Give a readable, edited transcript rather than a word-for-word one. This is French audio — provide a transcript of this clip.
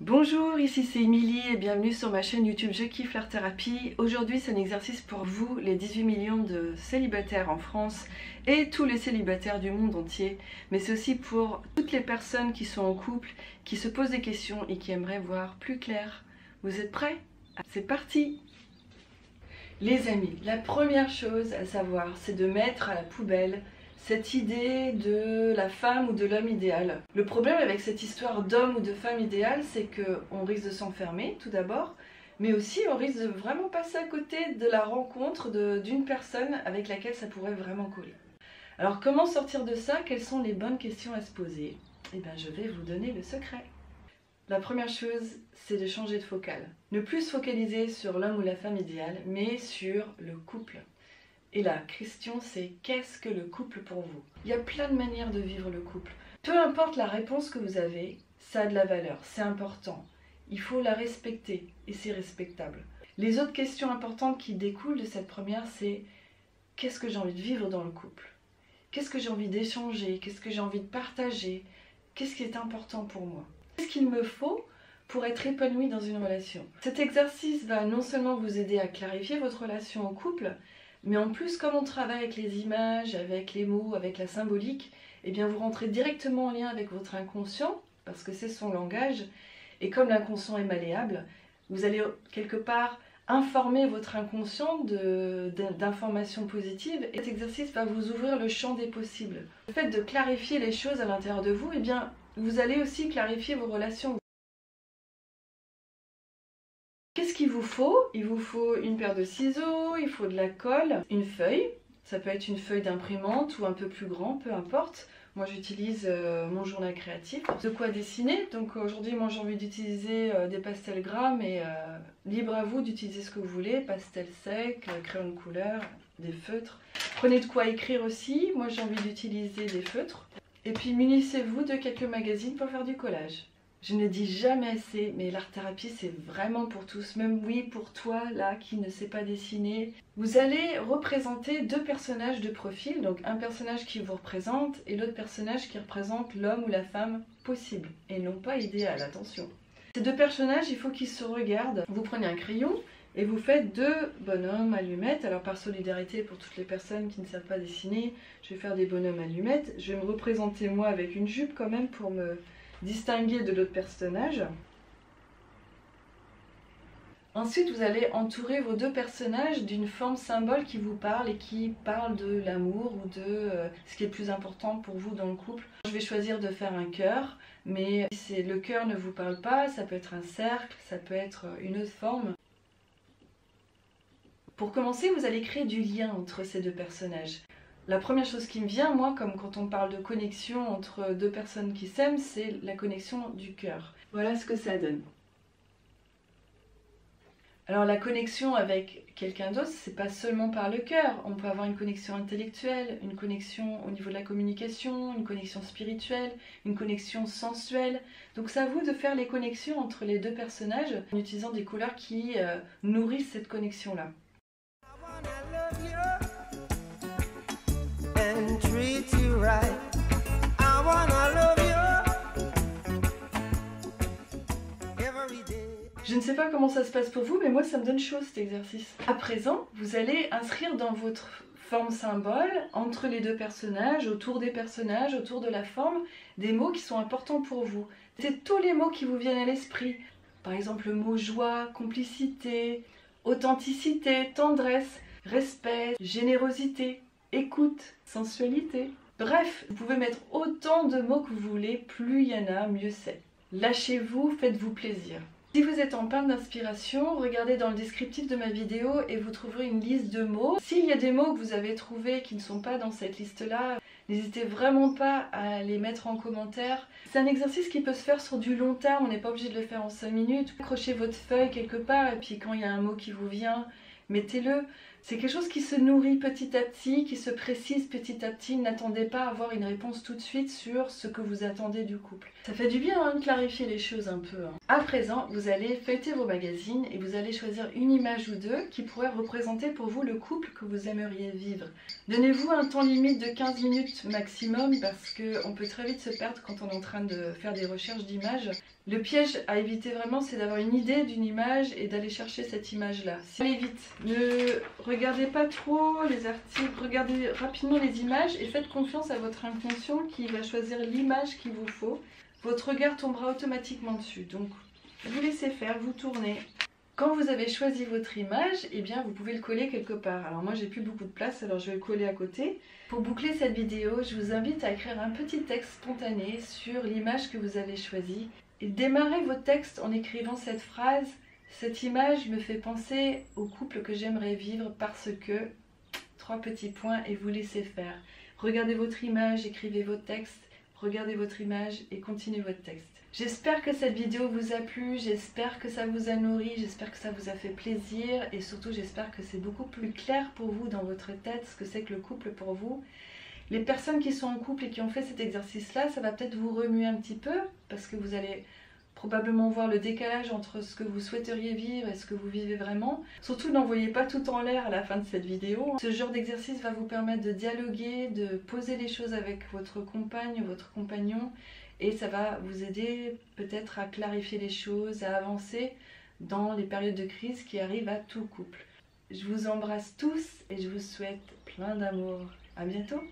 Bonjour, ici c'est Émilie et bienvenue sur ma chaîne YouTube Je kiffe l'art thérapie. Aujourd'hui c'est un exercice pour vous, les 18 millions de célibataires en France et tous les célibataires du monde entier. Mais c'est aussi pour toutes les personnes qui sont en couple, qui se posent des questions et qui aimeraient voir plus clair. Vous êtes prêts? C'est parti! Les amis, la première chose à savoir, c'est de mettre à la poubelle cette idée de la femme ou de l'homme idéal. Le problème avec cette histoire d'homme ou de femme idéale, c'est qu'on risque de s'enfermer tout d'abord, mais aussi on risque de vraiment passer à côté de la rencontre d'une personne avec laquelle ça pourrait vraiment coller. Alors comment sortir de ça? Quelles sont les bonnes questions à se poser? Eh bien je vais vous donner le secret. La première chose, c'est de changer de focale. Ne plus se focaliser sur l'homme ou la femme idéale, mais sur le couple. Et la question c'est, qu'est-ce que le couple pour vous? Il y a plein de manières de vivre le couple. Peu importe la réponse que vous avez, ça a de la valeur, c'est important. Il faut la respecter et c'est respectable. Les autres questions importantes qui découlent de cette première, c'est qu'est-ce que j'ai envie de vivre dans le couple? Qu'est-ce que j'ai envie d'échanger? Qu'est-ce que j'ai envie de partager? Qu'est-ce qui est important pour moi? Qu'est-ce qu'il me faut pour être épanoui dans une relation? Cet exercice va non seulement vous aider à clarifier votre relation en couple, mais en plus, comme on travaille avec les images, avec les mots, avec la symbolique, eh bien vous rentrez directement en lien avec votre inconscient, parce que c'est son langage, et comme l'inconscient est malléable, vous allez quelque part informer votre inconscient d'informations positives, et cet exercice va vous ouvrir le champ des possibles. Le fait de clarifier les choses à l'intérieur de vous, eh bien vous allez aussi clarifier vos relations. Qu'est-ce qu'il vous faut? Il vous faut une paire de ciseaux, il faut de la colle, une feuille. Ça peut être une feuille d'imprimante ou un peu plus grand, peu importe. Moi j'utilise mon journal créatif. De quoi dessiner. Donc aujourd'hui moi j'ai envie d'utiliser des pastels gras, mais libre à vous d'utiliser ce que vous voulez. Pastel sec, crayon de couleur, des feutres. Prenez de quoi écrire aussi. Moi j'ai envie d'utiliser des feutres. Et puis munissez-vous de quelques magazines pour faire du collage. Je ne dis jamais assez, mais l'art-thérapie c'est vraiment pour tous, même oui pour toi là qui ne sais pas dessiner. Vous allez représenter deux personnages de profil, donc un personnage qui vous représente et l'autre personnage qui représente l'homme ou la femme possible, et non pas idéal, attention. Ces deux personnages, il faut qu'ils se regardent. Vous prenez un crayon et vous faites deux bonhommes allumettes. Alors par solidarité pour toutes les personnes qui ne savent pas dessiner, je vais faire des bonhommes allumettes. Je vais me représenter moi avec une jupe quand même pour me distinguer de l'autre personnage. Ensuite, vous allez entourer vos deux personnages d'une forme symbole qui vous parle et qui parle de l'amour ou de ce qui est le plus important pour vous dans le couple. Je vais choisir de faire un cœur, mais si le cœur ne vous parle pas, ça peut être un cercle, ça peut être une autre forme. Pour commencer, vous allez créer du lien entre ces deux personnages. La première chose qui me vient, moi, comme quand on parle de connexion entre deux personnes qui s'aiment, c'est la connexion du cœur. Voilà ce que ça donne. Alors la connexion avec quelqu'un d'autre, c'est pas seulement par le cœur. On peut avoir une connexion intellectuelle, une connexion au niveau de la communication, une connexion spirituelle, une connexion sensuelle. Donc c'est à vous de faire les connexions entre les deux personnages en utilisant des couleurs qui nourrissent cette connexion-là. Je ne sais pas comment ça se passe pour vous, mais moi ça me donne chaud cet exercice. À présent, vous allez inscrire dans votre forme symbole, entre les deux personnages, autour des personnages, autour de la forme, des mots qui sont importants pour vous. C'est tous les mots qui vous viennent à l'esprit. Par exemple le mot joie, complicité, authenticité, tendresse, respect, générosité, écoute, sensualité. Bref, vous pouvez mettre autant de mots que vous voulez, plus il y en a, mieux c'est. Lâchez-vous, faites-vous plaisir. Si vous êtes en panne d'inspiration, regardez dans le descriptif de ma vidéo et vous trouverez une liste de mots. S'il y a des mots que vous avez trouvés qui ne sont pas dans cette liste-là, n'hésitez vraiment pas à les mettre en commentaire. C'est un exercice qui peut se faire sur du long terme, on n'est pas obligé de le faire en 5 minutes. Accrochez votre feuille quelque part et puis quand il y a un mot qui vous vient, mettez-le. C'est quelque chose qui se nourrit petit à petit, qui se précise petit à petit. N'attendez pas à avoir une réponse tout de suite sur ce que vous attendez du couple. Ça fait du bien de clarifier les choses un peu. À présent, vous allez feuilleter vos magazines et vous allez choisir une image ou deux qui pourrait représenter pour vous le couple que vous aimeriez vivre. Donnez-vous un temps limite de 15 minutes maximum parce qu'on peut très vite se perdre quand on est en train de faire des recherches d'images. Le piège à éviter vraiment, c'est d'avoir une idée d'une image et d'aller chercher cette image-là. Allez vite, ne regardez pas trop les articles, regardez rapidement les images et faites confiance à votre inconscient qui va choisir l'image qu'il vous faut. Votre regard tombera automatiquement dessus, donc vous laissez faire, vous tournez. Quand vous avez choisi votre image, eh bien vous pouvez le coller quelque part. Alors moi j'ai plus beaucoup de place, alors je vais le coller à côté. Pour boucler cette vidéo, je vous invite à écrire un petit texte spontané sur l'image que vous avez choisie. Et démarrez votre texte en écrivant cette phrase: cette image me fait penser au couple que j'aimerais vivre parce que... Trois petits points et vous laissez faire. Regardez votre image, écrivez votre texte, regardez votre image et continuez votre texte. J'espère que cette vidéo vous a plu, j'espère que ça vous a nourri, j'espère que ça vous a fait plaisir et surtout j'espère que c'est beaucoup plus clair pour vous dans votre tête ce que c'est que le couple pour vous. Les personnes qui sont en couple et qui ont fait cet exercice-là, ça va peut-être vous remuer un petit peu parce que vous allez probablement voir le décalage entre ce que vous souhaiteriez vivre et ce que vous vivez vraiment. Surtout n'envoyez pas tout en l'air à la fin de cette vidéo. Ce genre d'exercice va vous permettre de dialoguer, de poser les choses avec votre compagne, votre compagnon, et ça va vous aider peut-être à clarifier les choses, à avancer dans les périodes de crise qui arrivent à tout couple. Je vous embrasse tous et je vous souhaite plein d'amour. À bientôt.